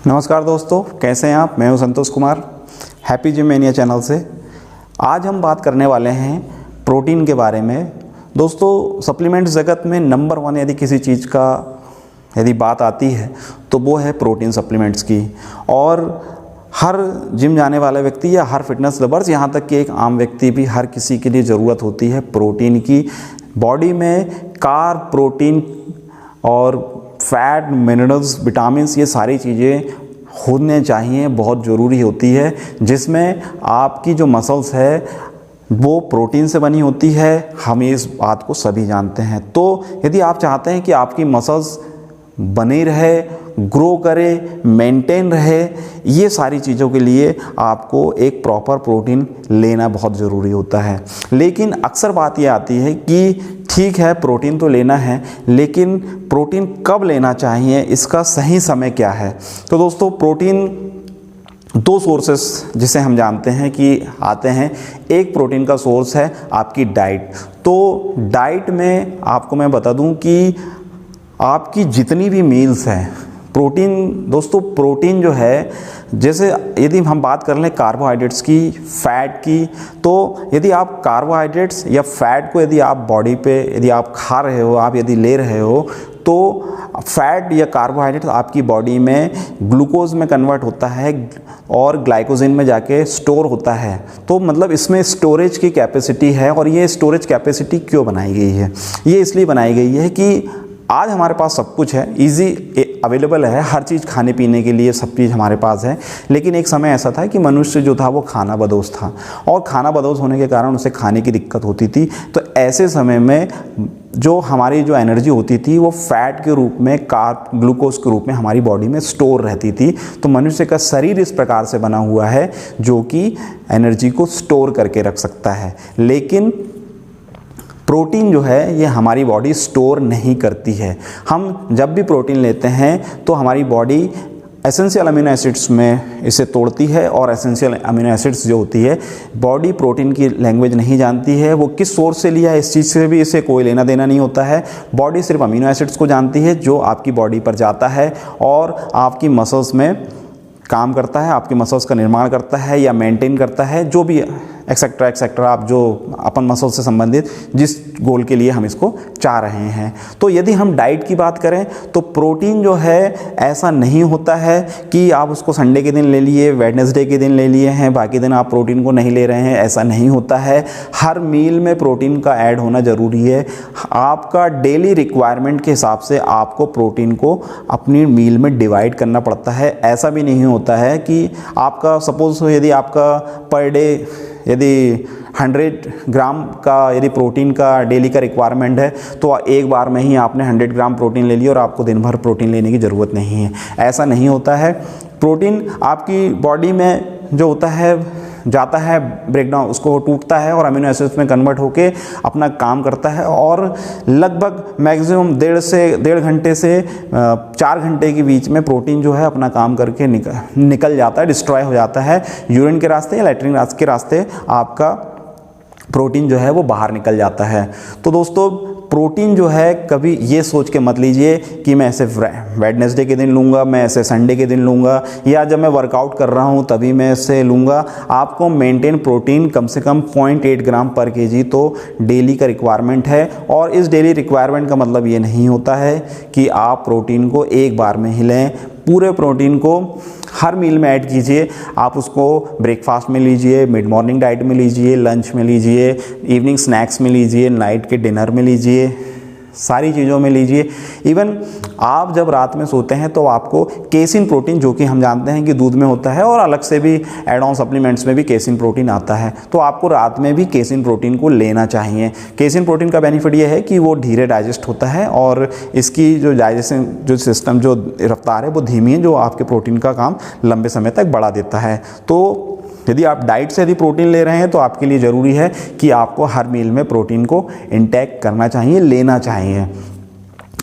नमस्कार दोस्तों, कैसे हैं आप। मैं हूं Santosh Kumar, happy gym mania channel से। आज हम बात करने वाले हैं प्रोटीन के बारे में। दोस्तों, सप्लीमेंट जगत में नंबर 1 यदि किसी चीज़ का यदि बात आती है तो वो है प्रोटीन सप्लीमेंट्स की। और हर जिम जाने वाला व्यक्ति या हर फिटनेस लवर्स, यहाँ तक कि एक आम व्यक्ति भी, हर किसी के लिए ज़रूरत होती है प्रोटीन की। बॉडी में कार्ब, प्रोटीन और फैट, मिनरल्स, विटामिन्स, ये सारी चीज़ें होने चाहिए, बहुत ज़रूरी होती है। जिसमें आपकी जो मसल्स है वो प्रोटीन से बनी होती है, हम इस बात को सभी जानते हैं। तो यदि आप चाहते हैं कि आपकी मसल्स बनी रहे, ग्रो करे, मेंटेन रहे, ये सारी चीज़ों के लिए आपको एक प्रॉपर प्रोटीन लेना बहुत ज़रूरी होता है। लेकिन अक्सर बात ये आती है कि ठीक है, प्रोटीन तो लेना है, लेकिन प्रोटीन कब लेना चाहिए, इसका सही समय क्या है। तो दोस्तों, प्रोटीन 2 सोर्सेस जिसे हम जानते हैं कि आते हैं। एक प्रोटीन का सोर्स है आपकी डाइट। तो डाइट में आपको मैं बता दूं कि आपकी जितनी भी मील्स हैं, दोस्तों प्रोटीन जो है, जैसे यदि हम बात कर लें कार्बोहाइड्रेट्स की, फैट की, तो यदि आप कार्बोहाइड्रेट्स या फैट को यदि आप बॉडी पे यदि आप खा रहे हो, आप यदि ले रहे हो, तो फैट या कार्बोहाइड्रेट आपकी बॉडी में ग्लूकोज में कन्वर्ट होता है और ग्लाइकोजन में जाके स्टोर होता है। तो मतलब इसमें स्टोरेज की कैपेसिटी है। और ये स्टोरेज कैपेसिटी क्यों बनाई गई है? ये इसलिए बनाई गई है कि आज हमारे पास सब कुछ है, इजी अवेलेबल है, हर चीज़ खाने पीने के लिए सब चीज़ हमारे पास है। लेकिन एक समय ऐसा था कि मनुष्य जो था वो खाना बदोश था, और खाना बदोश होने के कारण उसे खाने की दिक्कत होती थी। तो ऐसे समय में जो हमारी जो एनर्जी होती थी वो फैट के रूप में, कार्ब, ग्लूकोज के रूप में हमारी बॉडी में स्टोर रहती थी। तो मनुष्य का शरीर इस प्रकार से बना हुआ है जो कि एनर्जी को स्टोर करके रख सकता है। लेकिन प्रोटीन जो है ये हमारी बॉडी स्टोर नहीं करती है। हम जब भी प्रोटीन लेते हैं तो हमारी बॉडी एसेंशियल अमीनो एसिड्स में इसे तोड़ती है, और एसेंशियल अमीनो एसिड्स जो होती है, बॉडी प्रोटीन की लैंग्वेज नहीं जानती है, वो किस सोर्स से लिया है इस चीज़ से भी इसे कोई लेना देना नहीं होता है। बॉडी सिर्फ अमीनो एसिड्स को जानती है जो आपकी बॉडी पर जाता है और आपकी मसल्स में काम करता है, आपके मसल्स का निर्माण करता है या मेंटेन करता है, जो भी एक्सेट्रा एक्सेट्रा, आप जो अपन मसल से संबंधित जिस गोल के लिए हम इसको चाह रहे हैं। तो यदि हम डाइट की बात करें तो प्रोटीन जो है ऐसा नहीं होता है कि आप उसको संडे के दिन ले लिए, वेडनेसडे के दिन ले लिए हैं, बाकी दिन आप प्रोटीन को नहीं ले रहे हैं, ऐसा नहीं होता है। हर मील में प्रोटीन का ऐड होना ज़रूरी है। आपका डेली रिक्वायरमेंट के हिसाब से आपको प्रोटीन को अपनी मील में डिवाइड करना पड़ता है। ऐसा भी नहीं होता है कि आपका सपोज यदि आपका पर डे यदि 100 ग्राम का यदि प्रोटीन का डेली का रिक्वायरमेंट है, तो एक बार में ही आपने 100 ग्राम प्रोटीन ले लिया और आपको दिन भर प्रोटीन लेने की ज़रूरत नहीं है। ऐसा नहीं होता है। प्रोटीन आपकी बॉडी में जो होता है जाता है, ब्रेकडाउन उसको टूटता है और अमीनो एसिड्स में कन्वर्ट होके अपना काम करता है, और लगभग मैक्सिमम 1.5 घंटे से 4 घंटे के बीच में प्रोटीन जो है अपना काम करके निकल जाता है, डिस्ट्रॉय हो जाता है। यूरिन के रास्ते या लैट्रिन के रास्ते आपका प्रोटीन जो है वो बाहर निकल जाता है। तो दोस्तों, प्रोटीन जो है कभी ये सोच के मत लीजिए कि मैं ऐसे वेडनेसडे के दिन लूँगा, मैं ऐसे संडे के दिन लूँगा, या जब मैं वर्कआउट कर रहा हूँ तभी मैं इसे लूँगा। आपको मेंटेन प्रोटीन कम से कम 0.8 ग्राम पर केजी तो डेली का रिक्वायरमेंट है। और इस डेली रिक्वायरमेंट का मतलब ये नहीं होता है कि आप प्रोटीन को एक बार में ही लें। पूरे प्रोटीन को हर मील में ऐड कीजिए। आप उसको ब्रेकफास्ट में लीजिए, मिड मॉर्निंग डाइट में लीजिए, लंच में लीजिए, इवनिंग स्नैक्स में लीजिए, नाइट के डिनर में लीजिए, सारी चीज़ों में लीजिए। इवन आप जब रात में सोते हैं तो आपको केसिन प्रोटीन, जो कि हम जानते हैं कि दूध में होता है, और अलग से भी एड ऑन सप्लीमेंट्स में भी केसिन प्रोटीन आता है, तो आपको रात में भी केसिन प्रोटीन को लेना चाहिए। केसिन प्रोटीन का बेनिफिट ये है कि वो धीरे डाइजेस्ट होता है और इसकी जो डाइजेशन जो सिस्टम जो रफ्तार है वो धीमी है, जो आपके प्रोटीन का काम लंबे समय तक बढ़ा देता है। तो यदि आप डाइट से यदि प्रोटीन ले रहे हैं तो आपके लिए ज़रूरी है कि आपको हर मील में प्रोटीन को इंटेक करना चाहिए, लेना चाहिए।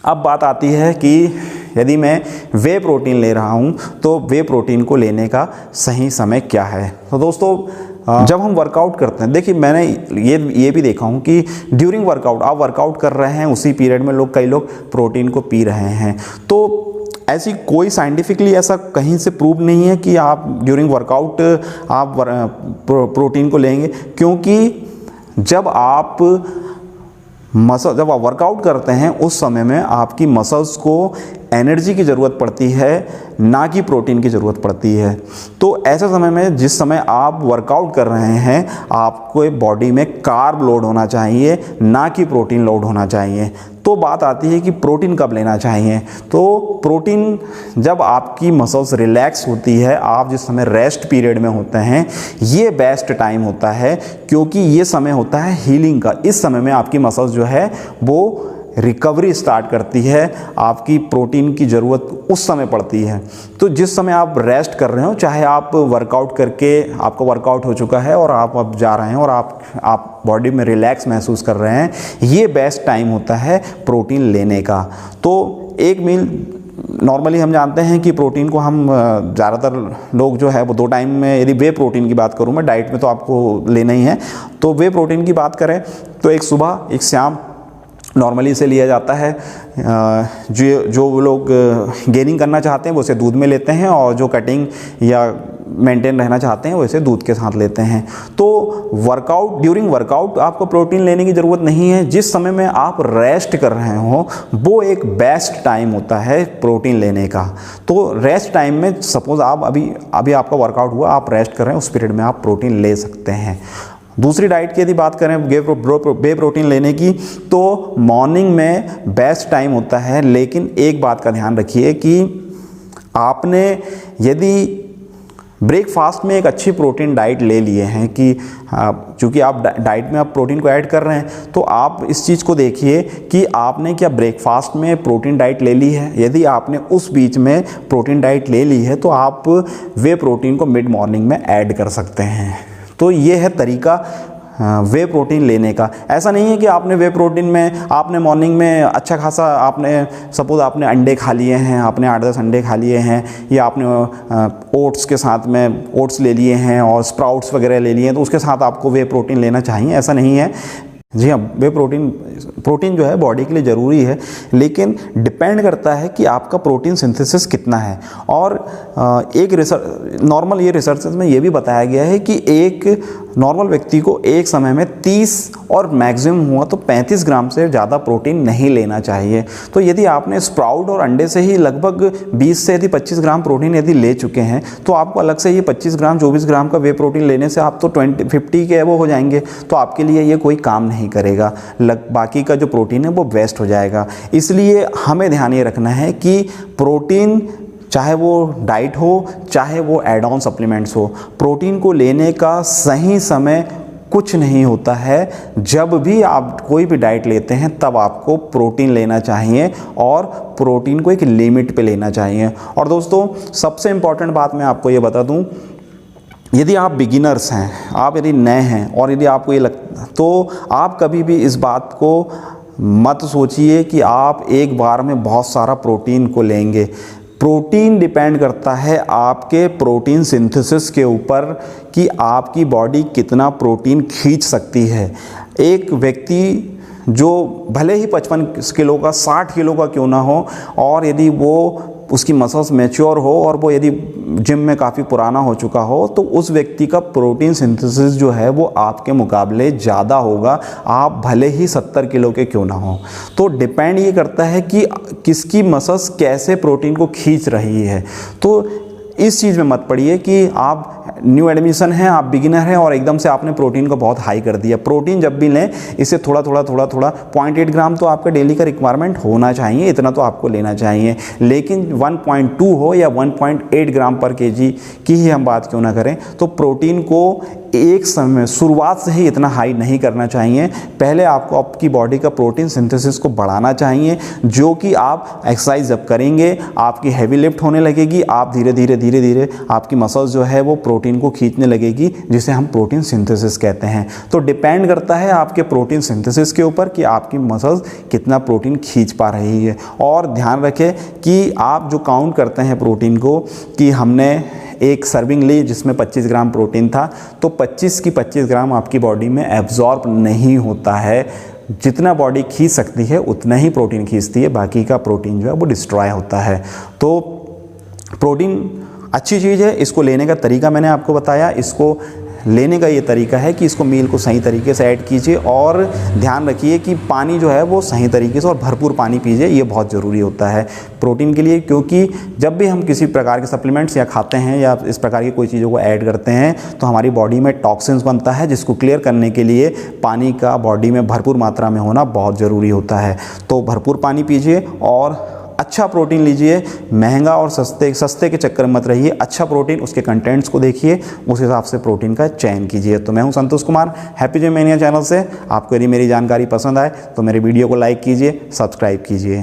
अब बात आती है कि यदि मैं वे प्रोटीन ले रहा हूं तो वे प्रोटीन को लेने का सही समय क्या है। तो दोस्तों, जब हम वर्कआउट करते हैं, देखिए मैंने ये भी देखा हूँ कि ड्यूरिंग वर्कआउट आप वर्कआउट कर रहे हैं, उसी पीरियड में कई लोग प्रोटीन को पी रहे हैं। तो ऐसी कोई साइंटिफिकली ऐसा कहीं से प्रूव नहीं है कि आप ड्यूरिंग वर्कआउट आप प्रोटीन को लेंगे, क्योंकि जब आप वर्कआउट करते हैं उस समय में आपकी मसल्स को एनर्जी की ज़रूरत पड़ती है, ना कि प्रोटीन की ज़रूरत पड़ती है। तो ऐसे समय में जिस समय आप वर्कआउट कर रहे हैं, आपको बॉडी में कार्ब लोड होना चाहिए, ना कि प्रोटीन लोड होना चाहिए। तो बात आती है कि प्रोटीन कब लेना चाहिए। तो प्रोटीन जब आपकी मसल्स रिलैक्स होती है, आप जिस समय रेस्ट पीरियड में होते हैं, ये बेस्ट टाइम होता है, क्योंकि ये समय होता है हीलिंग का। इस समय में आपकी मसल्स जो है वो रिकवरी स्टार्ट करती है, आपकी प्रोटीन की ज़रूरत उस समय पड़ती है। तो जिस समय आप रेस्ट कर रहे हो, चाहे आप वर्कआउट करके आपका वर्कआउट हो चुका है और आप अब जा रहे हैं और आप बॉडी में रिलैक्स महसूस कर रहे हैं, ये बेस्ट टाइम होता है प्रोटीन लेने का। तो एक मील नॉर्मली हम जानते हैं कि प्रोटीन को हम ज़्यादातर लोग जो है वो 2 टाइम में, यदि वे प्रोटीन की बात करूँ मैं, डाइट में तो आपको लेना ही है, तो वे प्रोटीन की बात करें तो एक सुबह एक शाम नॉर्मली इसे लिया जाता है। जो लोग गेनिंग करना चाहते हैं वो इसे दूध में लेते हैं, और जो कटिंग या मेंटेन रहना चाहते हैं वो इसे दूध के साथ लेते हैं। तो ड्यूरिंग वर्कआउट आपको प्रोटीन लेने की ज़रूरत नहीं है। जिस समय में आप रेस्ट कर रहे हो वो एक बेस्ट टाइम होता है प्रोटीन लेने का। तो रेस्ट टाइम में सपोज़ आप अभी आपका वर्कआउट हुआ, आप रेस्ट कर रहे हैं, उस पीरियड में आप प्रोटीन ले सकते हैं। दूसरी डाइट की यदि बात करें वे प्रोटीन लेने की, तो मॉर्निंग में बेस्ट टाइम होता है। लेकिन एक बात का ध्यान रखिए कि आपने यदि ब्रेकफास्ट में एक अच्छी प्रोटीन डाइट ले लिए हैं, कि चूँकि आप डाइट में आप प्रोटीन को ऐड कर रहे हैं, तो आप इस चीज़ को देखिए कि आपने क्या ब्रेकफास्ट में प्रोटीन डाइट ले ली है। यदि आपने उस बीच में प्रोटीन डाइट ले ली है तो आप वे प्रोटीन को मिड मॉर्निंग में ऐड कर सकते हैं। तो ये है तरीका वे प्रोटीन लेने का। ऐसा नहीं है कि आपने वे प्रोटीन में आपने मॉर्निंग में अच्छा खासा सपोज़ आपने अंडे खा लिए हैं, आपने 8-10 अंडे खा लिए हैं, या आपने ओट्स के साथ में ओट्स ले लिए हैं और स्प्राउट्स वगैरह ले लिए हैं, तो उसके साथ आपको वे प्रोटीन लेना चाहिए, ऐसा नहीं है। जी हाँ, वे प्रोटीन जो है बॉडी के लिए ज़रूरी है, लेकिन डिपेंड करता है कि आपका प्रोटीन सिंथेसिस कितना है। और एक रिसर्च में ये भी बताया गया है कि एक नॉर्मल व्यक्ति को एक समय में 30 और मैक्सिमम हुआ तो 35 ग्राम से ज़्यादा प्रोटीन नहीं लेना चाहिए। तो यदि आपने स्प्राउट और अंडे से ही लगभग 20 से यदि 25 ग्राम प्रोटीन यदि ले चुके हैं, तो आपको अलग से ये 25 ग्राम 24 ग्राम का वे प्रोटीन लेने से आप तो 50 के वो हो जाएंगे, तो आपके लिए ये कोई काम नहीं करेगा। बाकी का जो प्रोटीन है वो वेस्ट हो जाएगा। इसलिए हमें ध्यान ये रखना है कि प्रोटीन, चाहे वो डाइट हो चाहे वो एड ऑन सप्लीमेंट्स हो, प्रोटीन को लेने का सही समय कुछ नहीं होता है। जब भी आप कोई भी डाइट लेते हैं तब आपको प्रोटीन लेना चाहिए, और प्रोटीन को एक लिमिट पे लेना चाहिए। और दोस्तों, सबसे इम्पॉर्टेंट बात मैं आपको ये बता दूं, यदि आप बिगिनर्स हैं, आप यदि नए हैं और यदि आपको ये लगता, तो आप कभी भी इस बात को मत सोचिए कि आप एक बार में बहुत सारा प्रोटीन को लेंगे। प्रोटीन डिपेंड करता है आपके प्रोटीन सिंथेसिस के ऊपर कि आपकी बॉडी कितना प्रोटीन खींच सकती है। एक व्यक्ति जो भले ही 55 किलो का 60 किलो का क्यों ना हो, और यदि वो उसकी मसल्स मैच्योर हो और वो यदि जिम में काफ़ी पुराना हो चुका हो, तो उस व्यक्ति का प्रोटीन सिंथेसिस जो है वो आपके मुकाबले ज़्यादा होगा, आप भले ही 70 किलो के क्यों ना हो। तो डिपेंड ये करता है कि किसकी मसल्स कैसे प्रोटीन को खींच रही है। तो इस चीज़ में मत पड़िए कि आप न्यू एडमिशन हैं, आप बिगिनर हैं और एकदम से आपने प्रोटीन को बहुत हाई कर दिया। प्रोटीन जब भी लें, इससे थोड़ा 0.8 ग्राम तो आपका डेली का रिक्वायरमेंट होना चाहिए, इतना तो आपको लेना चाहिए। लेकिन 1.2 हो या 1.8 ग्राम पर केजी की ही हम बात क्यों ना करें, तो प्रोटीन को एक समय शुरुआत से ही इतना हाई नहीं करना चाहिए। पहले आपको आपकी बॉडी का प्रोटीन सिंथेसिस को बढ़ाना चाहिए, जो कि आप एक्सरसाइज जब करेंगे आपकी हैवी लिफ्ट होने लगेगी, आप धीरे धीरे आपकी मसल्स जो है वो प्रोटीन को खींचने लगेगी, जिसे हम प्रोटीन सिंथेसिस कहते हैं। तो डिपेंड करता है आपके प्रोटीन सिंथेसिस के ऊपर कि आपकी मसल्स कितना प्रोटीन खींच पा रही है। और ध्यान रखें कि आप जो काउंट करते हैं प्रोटीन को, कि हमने एक सर्विंग ली जिसमें 25 ग्राम प्रोटीन था, तो 25 की 25 ग्राम आपकी बॉडी में एब्जॉर्ब नहीं होता है। जितना बॉडी खींच सकती है उतना ही प्रोटीन खींचती है, बाकी का प्रोटीन जो है वो डिस्ट्रॉय होता है। तो प्रोटीन अच्छी चीज़ है, इसको लेने का तरीका मैंने आपको बताया। इसको लेने का ये तरीका है कि इसको मील को सही तरीके से ऐड कीजिए और ध्यान रखिए कि पानी जो है वो सही तरीके से और भरपूर पानी पीजिए, ये बहुत ज़रूरी होता है प्रोटीन के लिए। क्योंकि जब भी हम किसी प्रकार के सप्लीमेंट्स या खाते हैं या इस प्रकार की कोई चीज़ों को ऐड करते हैं तो हमारी बॉडी में टॉक्सिन्स बनता है, जिसको क्लियर करने के लिए पानी का बॉडी में भरपूर मात्रा में होना बहुत ज़रूरी होता है। तो भरपूर पानी पीजिए और अच्छा प्रोटीन लीजिए। महंगा और सस्ते के चक्कर में मत रहिए। अच्छा प्रोटीन, उसके कंटेंट्स को देखिए, उस हिसाब से प्रोटीन का चयन कीजिए। तो मैं हूं Santosh Kumar, happy gym mania channel से। आपको यदि मेरी जानकारी पसंद आए तो मेरे वीडियो को लाइक कीजिए, सब्सक्राइब कीजिए।